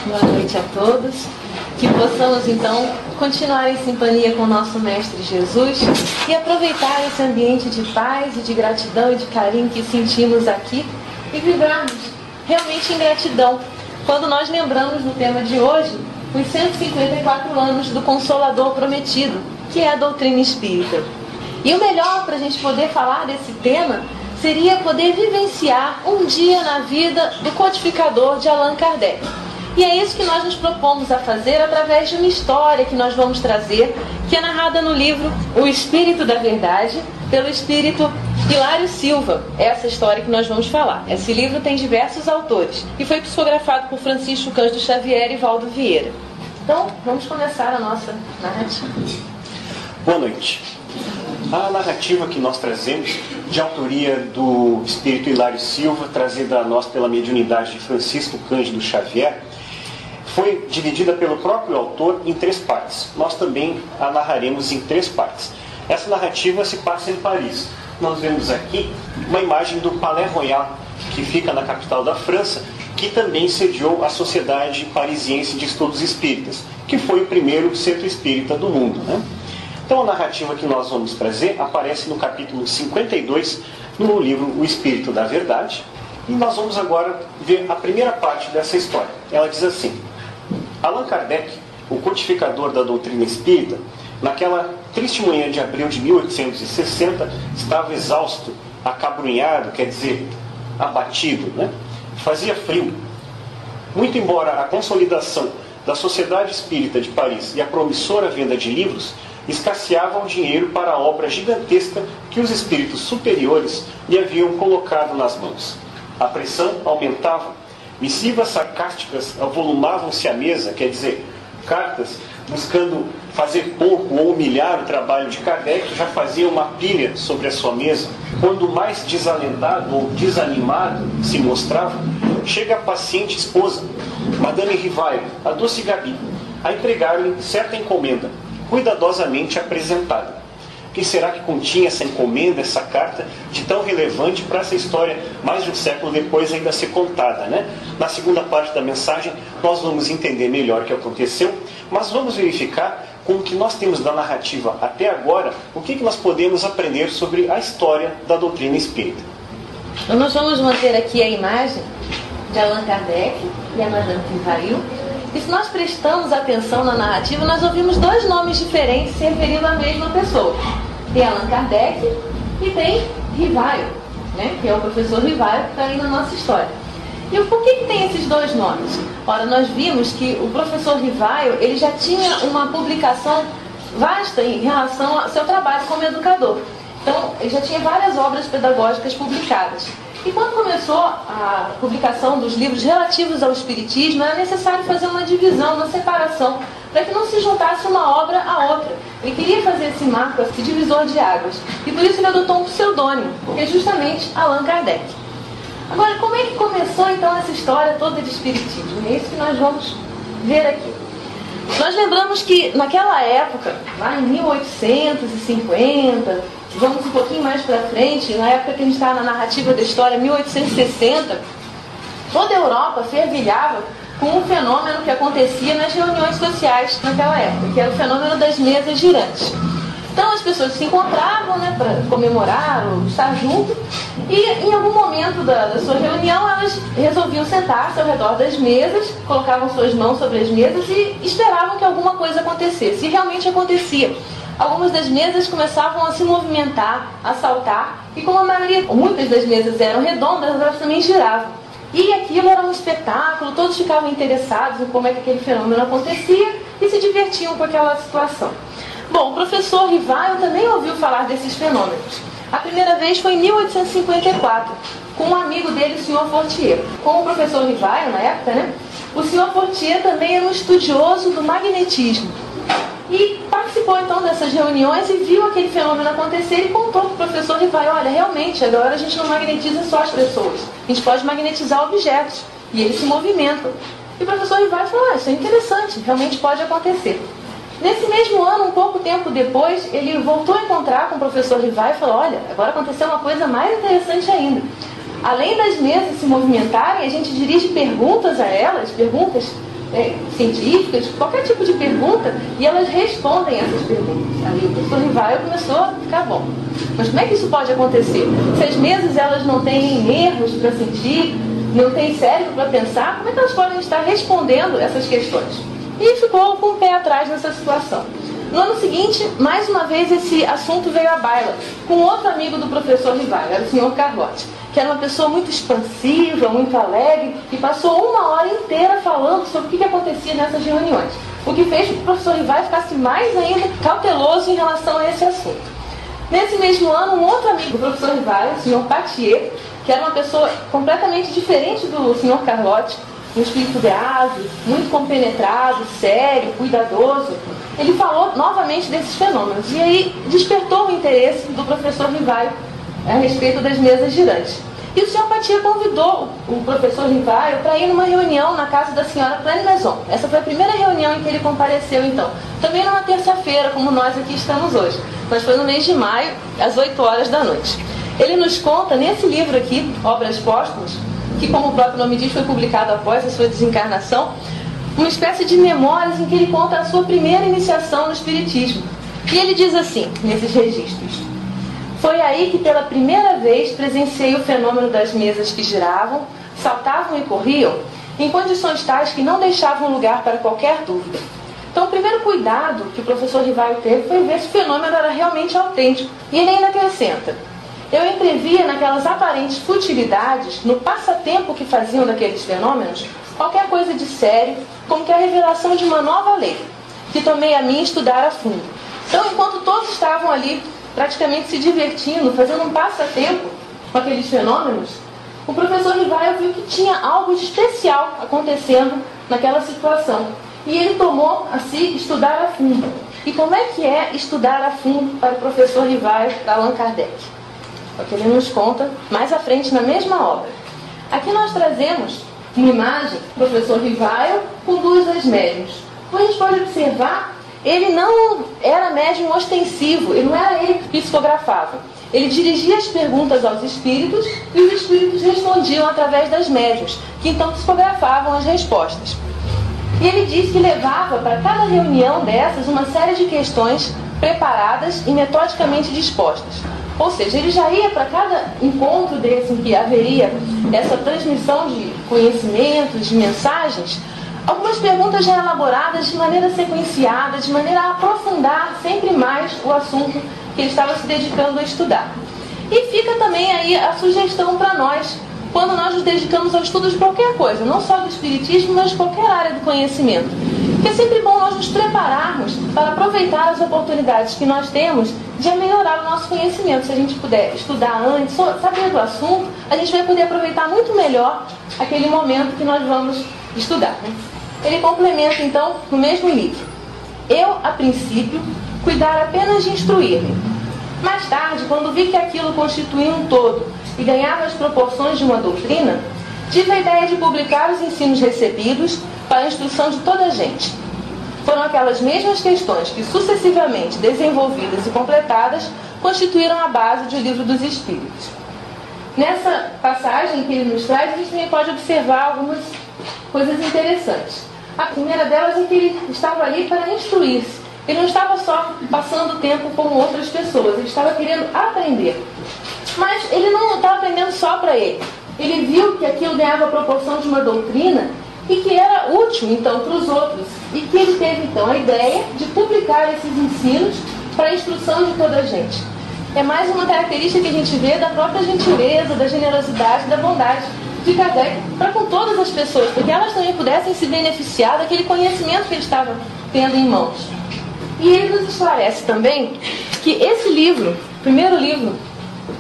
Boa noite a todos. Que possamos então continuar em sintonia com o nosso Mestre Jesus e aproveitar esse ambiente de paz e de gratidão e de carinho que sentimos aqui e vibrarmos realmente em gratidão quando nós lembramos no tema de hoje os 154 anos do Consolador Prometido, que é a doutrina espírita. E o melhor para a gente poder falar desse tema seria poder vivenciar um dia na vida do codificador de Allan Kardec. E é isso que nós nos propomos a fazer através de uma história que nós vamos trazer, que é narrada no livro O Espírito da Verdade, pelo espírito Hilário Silva. É essa história que nós vamos falar. Esse livro tem diversos autores e foi psicografado por Francisco Cândido Xavier e Valdo Vieira. Então, vamos começar a nossa narrativa. Boa noite. A narrativa que nós trazemos, de autoria do espírito Hilário Silva, trazida a nós pela mediunidade de Francisco Cândido Xavier, foi dividida pelo próprio autor em 3 partes. Nós também a narraremos em 3 partes. Essa narrativa se passa em Paris. Nós vemos aqui uma imagem do Palais Royal, que fica na capital da França, que também sediou a Sociedade Parisiense de Estudos Espíritas, que foi o primeiro centro espírita do mundo, né? Então a narrativa que nós vamos trazer aparece no capítulo 52, no livro O Espírito da Verdade. E nós vamos agora ver a primeira parte dessa história. Ela diz assim: Allan Kardec, o codificador da doutrina espírita, naquela triste manhã de abril de 1860, estava exausto, acabrunhado, quer dizer, abatido, né? Fazia frio. Muito embora a consolidação da Sociedade Espírita de Paris e a promissora venda de livros escasseavam o dinheiro para a obra gigantesca que os espíritos superiores lhe haviam colocado nas mãos. A pressão aumentava, missivas sarcásticas avolumavam-se à mesa, quer dizer, cartas buscando fazer pouco ou humilhar o trabalho de Kardec já faziam uma pilha sobre a sua mesa. Quando mais desalentado ou desanimado se mostrava, chega a paciente esposa, Madame Rivaio, a doce Gabi, a entregar-lhe certa encomenda, cuidadosamente apresentada. O que será que continha essa encomenda, essa carta, de tão relevante para essa história, mais de um século depois, ainda ser contada, né? Na segunda parte da mensagem, nós vamos entender melhor o que aconteceu, mas vamos verificar, com o que nós temos da narrativa até agora, o que nós podemos aprender sobre a história da doutrina espírita. Então nós vamos manter aqui a imagem de Allan Kardec e a Madame Rivail. E se nós prestamos atenção na narrativa, nós ouvimos 2 nomes diferentes se referindo à mesma pessoa. Tem Allan Kardec e tem Rivail, né? Que é o professor Rivail que está aí na nossa história. E por que tem esses 2 nomes? Ora, nós vimos que o professor Rivail, ele já tinha uma publicação vasta em relação ao seu trabalho como educador. Então, ele já tinha várias obras pedagógicas publicadas. E quando começou a publicação dos livros relativos ao Espiritismo, era necessário fazer uma divisão, uma separação, para que não se juntasse uma obra à outra. Ele queria fazer esse marco, esse divisor de águas. E por isso ele adotou um pseudônimo, que é justamente Allan Kardec. Agora, como é que começou então essa história toda de Espiritismo? É isso que nós vamos ver aqui. Nós lembramos que naquela época, lá em 1850, vamos um pouquinho mais para frente, na época que a gente está na narrativa da história, 1860, toda a Europa fervilhava com um fenômeno que acontecia nas reuniões sociais naquela época, que era o fenômeno das mesas girantes. Então as pessoas se encontravam, né, para comemorar ou estar junto, e em algum momento da sua reunião elas resolviam sentar-se ao redor das mesas, colocavam suas mãos sobre as mesas e esperavam que alguma coisa acontecesse. E realmente acontecia. Algumas das mesas começavam a se movimentar, a saltar, e como a maioria, muitas das mesas eram redondas, elas também giravam. E aquilo era um espetáculo, todos ficavam interessados em como é que aquele fenômeno acontecia e se divertiam com aquela situação. Bom, o professor Rivail também ouviu falar desses fenômenos. A primeira vez foi em 1854, com um amigo dele, o Sr. Fortier. Com o professor Rivail, na época, né? O Sr. Fortier também era um estudioso do magnetismo. E participou então dessas reuniões e viu aquele fenômeno acontecer e contou para o professor Rivail: olha, realmente, agora a gente não magnetiza só as pessoas, a gente pode magnetizar objetos, e eles se movimentam. E o professor Rivail falou: isso é interessante, realmente pode acontecer. Nesse mesmo ano, um pouco tempo depois, ele voltou a encontrar com o professor Rivail e falou: olha, agora aconteceu uma coisa mais interessante ainda. Além das mesas se movimentarem, a gente dirige perguntas a elas, perguntas científicas, qualquer tipo de pergunta, e elas respondem essas perguntas. Aí o professor Rivaio começou a ficar bom. Mas como é que isso pode acontecer? Se as mesas elas não têm nervos para sentir, não têm cérebro para pensar, como é que elas podem estar respondendo essas questões? E ficou com o pé atrás nessa situação. No ano seguinte, mais uma vez esse assunto veio à baila, com outro amigo do professor Rivaio, era o senhor Carlotti, que era uma pessoa muito expansiva, muito alegre, e passou uma hora inteira falando sobre o que acontecia nessas reuniões. O que fez com que o professor Rivaio ficasse mais ainda cauteloso em relação a esse assunto. Nesse mesmo ano, um outro amigo do professor Rivaio, o senhor Patier, que era uma pessoa completamente diferente do senhor Carlotti, um espírito grave, muito compenetrado, sério, cuidadoso, ele falou novamente desses fenômenos. E aí despertou o interesse do professor Rivaio a respeito das mesas girantes. E o senhor Patier convidou o professor Rivaio para ir numa reunião na casa da senhora Plane-Maison. Essa foi a primeira reunião em que ele compareceu, então. Também numa terça-feira, como nós aqui estamos hoje. Mas foi no mês de maio, às 8 horas da noite. Ele nos conta, nesse livro aqui, Obras Póstumas, que, como o próprio nome diz, foi publicado após a sua desencarnação, uma espécie de memórias em que ele conta a sua primeira iniciação no Espiritismo. E ele diz assim, nesses registros: foi aí que pela primeira vez presenciei o fenômeno das mesas que giravam, saltavam e corriam, em condições tais que não deixavam lugar para qualquer dúvida. Então o primeiro cuidado que o professor Rivaio teve foi ver se o fenômeno era realmente autêntico. E ele ainda acrescenta: eu entrevia naquelas aparentes futilidades, no passatempo que faziam daqueles fenômenos, qualquer coisa de sério, como que a revelação de uma nova lei, que tomei a mim estudar a fundo. Então, enquanto todos estavam ali praticamente se divertindo, fazendo um passatempo com aqueles fenômenos, o professor Rivaio viu que tinha algo de especial acontecendo naquela situação. E ele tomou a si estudar a fundo. E como é que é estudar a fundo para o professor Rivaio, para Allan Kardec? É o que ele nos conta mais à frente na mesma obra. Aqui nós trazemos uma imagem do professor Rivaio com duas das médiuns. Como a gente pode observar, ele não era médium ostensivo, ele não era ele que psicografava. Ele dirigia as perguntas aos espíritos e os espíritos respondiam através das médiuns, que então psicografavam as respostas. E ele diz que levava para cada reunião dessas uma série de questões preparadas e metodicamente dispostas. Ou seja, ele já ia para cada encontro desse em que haveria essa transmissão de conhecimentos, de mensagens, algumas perguntas já elaboradas de maneira sequenciada, de maneira a aprofundar sempre mais o assunto que ele estava se dedicando a estudar. E fica também aí a sugestão para nós, quando nós nos dedicamos ao estudo de qualquer coisa, não só do espiritismo, mas de qualquer área do conhecimento. Que é sempre bom nós nos prepararmos para aproveitar as oportunidades que nós temos de melhorar o nosso conhecimento. Se a gente puder estudar antes, saber do assunto, a gente vai poder aproveitar muito melhor aquele momento que nós vamos estudar, né? Ele complementa, então, no mesmo livro: eu, a princípio, cuidar apenas de instruir-me. Mais tarde, quando vi que aquilo constituía um todo e ganhava as proporções de uma doutrina, tive a ideia de publicar os ensinos recebidos para a instrução de toda a gente. Foram aquelas mesmas questões que, sucessivamente desenvolvidas e completadas, constituíram a base de O Livro dos Espíritos. Nessa passagem que ele nos traz, a gente também pode observar algumas coisas interessantes. A primeira delas é que ele estava ali para instruir-se. Ele não estava só passando tempo com outras pessoas, ele estava querendo aprender. Mas ele não estava aprendendo só para ele. Ele viu que aquilo ganhava a proporção de uma doutrina e que era útil, então, para os outros. E que ele teve, então, a ideia de publicar esses ensinos para a instrução de toda a gente. É mais uma característica que a gente vê da própria gentileza, da generosidade, da bondade de Kardec para com todas as pessoas, porque elas também pudessem se beneficiar daquele conhecimento que ele estava tendo em mãos. E ele nos esclarece também que esse livro, o primeiro livro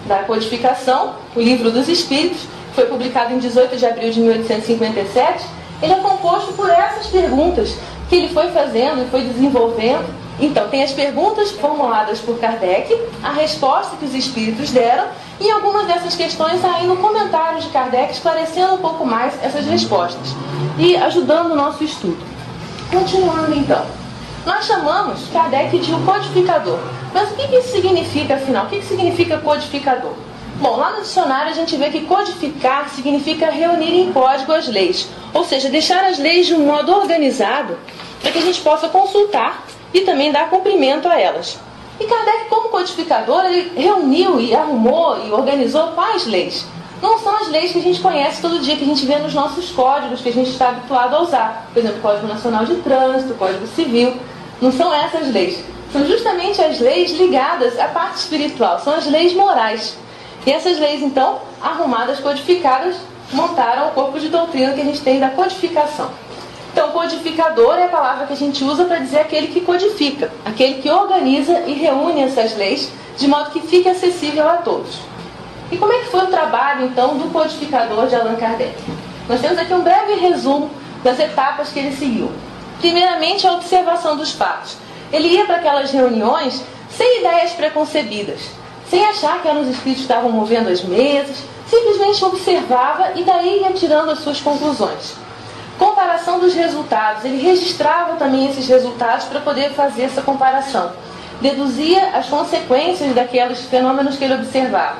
da codificação, o Livro dos Espíritos, foi publicado em 18 de abril de 1857, ele é composto por essas perguntas que ele foi fazendo e foi desenvolvendo. Então, tem as perguntas formuladas por Kardec, a resposta que os espíritos deram, e algumas dessas questões aí no comentário de Kardec, esclarecendo um pouco mais essas respostas e ajudando o nosso estudo. Continuando, então. Nós chamamos Kardec de o codificador. Mas o que isso significa, afinal? O que significa codificador? Bom, lá no dicionário a gente vê que codificar significa reunir em código as leis, ou seja, deixar as leis de um modo organizado para que a gente possa consultar e também dar cumprimento a elas. E Kardec, como codificador, ele reuniu e arrumou e organizou quais leis? Não são as leis que a gente conhece todo dia, que a gente vê nos nossos códigos, que a gente está habituado a usar. Por exemplo, Código Nacional de Trânsito, Código Civil. Não são essas leis. São justamente as leis ligadas à parte espiritual. São as leis morais. E essas leis, então, arrumadas, codificadas, montaram o corpo de doutrina que a gente tem da codificação. Então, codificador é a palavra que a gente usa para dizer aquele que codifica, aquele que organiza e reúne essas leis de modo que fique acessível a todos. E como é que foi o trabalho, então, do codificador de Allan Kardec? Nós temos aqui um breve resumo das etapas que ele seguiu. Primeiramente, a observação dos fatos. Ele ia para aquelas reuniões sem ideias preconcebidas, sem achar que eram os espíritos que estavam movendo as mesas, simplesmente observava e daí ia tirando as suas conclusões. Comparação dos resultados. Ele registrava também esses resultados para poder fazer essa comparação. Deduzia as consequências daqueles fenômenos que ele observava.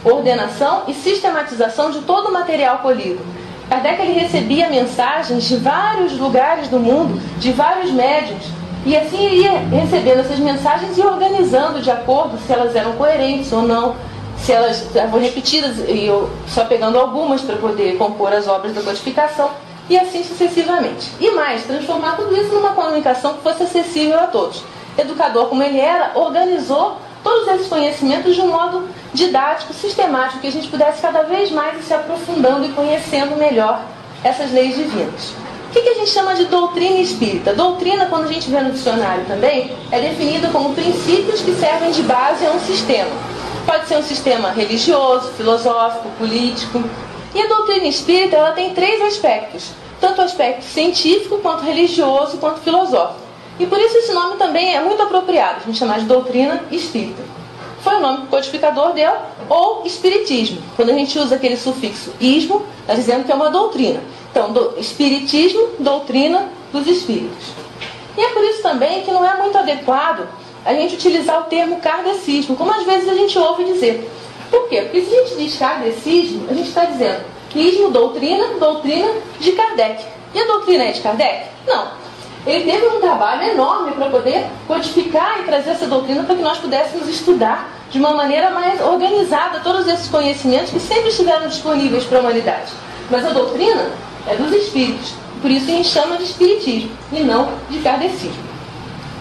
Ordenação e sistematização de todo o material colhido. Kardec ele recebia mensagens de vários lugares do mundo, de vários médiuns, e assim ele ia recebendo essas mensagens e organizando de acordo se elas eram coerentes ou não, se elas estavam repetidas, e eu só pegando algumas para poder compor as obras da codificação, e assim sucessivamente. E mais, transformar tudo isso numa comunicação que fosse acessível a todos. Educador como ele era, organizou todos esses conhecimentos de um modo didático, sistemático, que a gente pudesse cada vez mais ir se aprofundando e conhecendo melhor essas leis divinas. O que a gente chama de doutrina espírita? Doutrina, quando a gente vê no dicionário também, é definida como princípios que servem de base a um sistema. Pode ser um sistema religioso, filosófico, político. E a doutrina espírita ela tem três aspectos, tanto o aspecto científico, quanto religioso, quanto filosófico. E por isso esse nome também é muito apropriado, a gente chama de doutrina espírita. Foi o nome que o codificador deu, ou espiritismo. Quando a gente usa aquele sufixo ismo, está dizendo que é uma doutrina. Então, espiritismo, doutrina dos espíritos. E é por isso também que não é muito adequado a gente utilizar o termo kardecismo, como às vezes a gente ouve dizer. Por quê? Porque se a gente diz kardecismo, a gente está dizendo ismo, doutrina de Kardec. E a doutrina é de Kardec? Não. Ele teve um trabalho enorme para poder codificar e trazer essa doutrina para que nós pudéssemos estudar de uma maneira mais organizada todos esses conhecimentos que sempre estiveram disponíveis para a humanidade. Mas a doutrina é dos espíritos. Por isso a gente chama de espiritismo e não de kardecismo.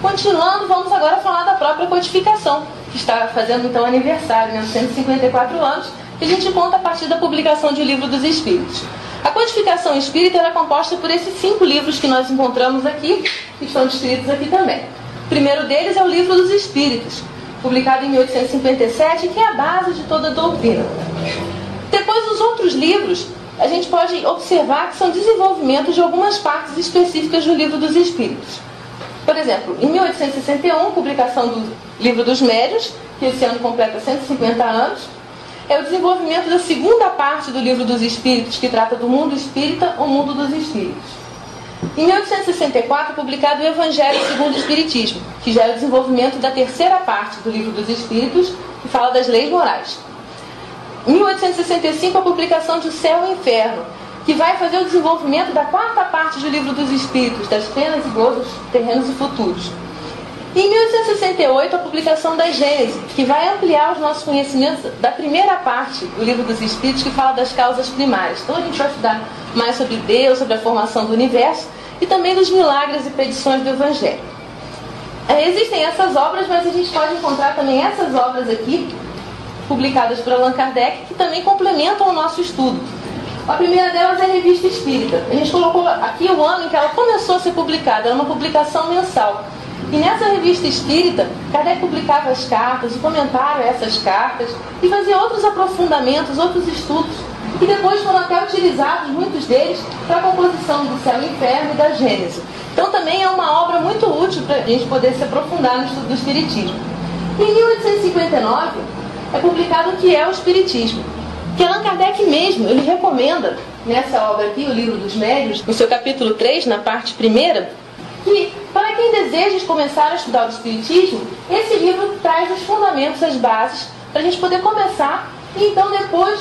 Continuando, vamos agora falar da própria codificação, que está fazendo então aniversário, né, 154 anos, que a gente conta a partir da publicação de O Livro dos Espíritos. A codificação espírita era composta por esses 5 livros que nós encontramos aqui, que estão descritos aqui também. O primeiro deles é o Livro dos Espíritos, publicado em 1857, que é a base de toda a doutrina. Depois, os outros livros, a gente pode observar que são desenvolvimentos de algumas partes específicas do Livro dos Espíritos. Por exemplo, em 1861, publicação do Livro dos Médiuns, que esse ano completa 150 anos, é o desenvolvimento da segunda parte do Livro dos Espíritos, que trata do mundo espírita ou mundo dos espíritos. Em 1864, publicado o Evangelho segundo o Espiritismo, que já é o desenvolvimento da terceira parte do Livro dos Espíritos, que fala das leis morais. Em 1865, a publicação de O Céu e o Inferno, que vai fazer o desenvolvimento da quarta parte do Livro dos Espíritos, das penas e gozos terrenos e futuros. E em 1868, a publicação da Gênese, que vai ampliar os nossos conhecimentos da primeira parte do Livro dos Espíritos, que fala das causas primárias. Então a gente vai estudar mais sobre Deus, sobre a formação do universo e também dos milagres e predições do Evangelho. Existem essas obras, mas a gente pode encontrar também essas obras aqui, publicadas por Allan Kardec, que também complementam o nosso estudo. A primeira delas é a Revista Espírita. A gente colocou aqui o ano em que ela começou a ser publicada, era uma publicação mensal. E nessa Revista Espírita, Kardec publicava as cartas, o comentário a essas cartas, e fazia outros aprofundamentos, outros estudos, que depois foram até utilizados, muitos deles, para a composição do Céu e Inferno e da Gênese. Então também é uma obra muito útil para a gente poder se aprofundar no estudo do Espiritismo. E em 1859, é publicado o que é o Espiritismo, que Allan Kardec mesmo, ele recomenda, nessa obra aqui, O Livro dos Médiuns, no seu capítulo 3, na parte primeira, que para quem deseja começar a estudar o Espiritismo, esse livro traz os fundamentos, as bases, para a gente poder começar E então depois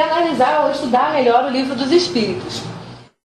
analisar ou estudar melhor o Livro dos Espíritos.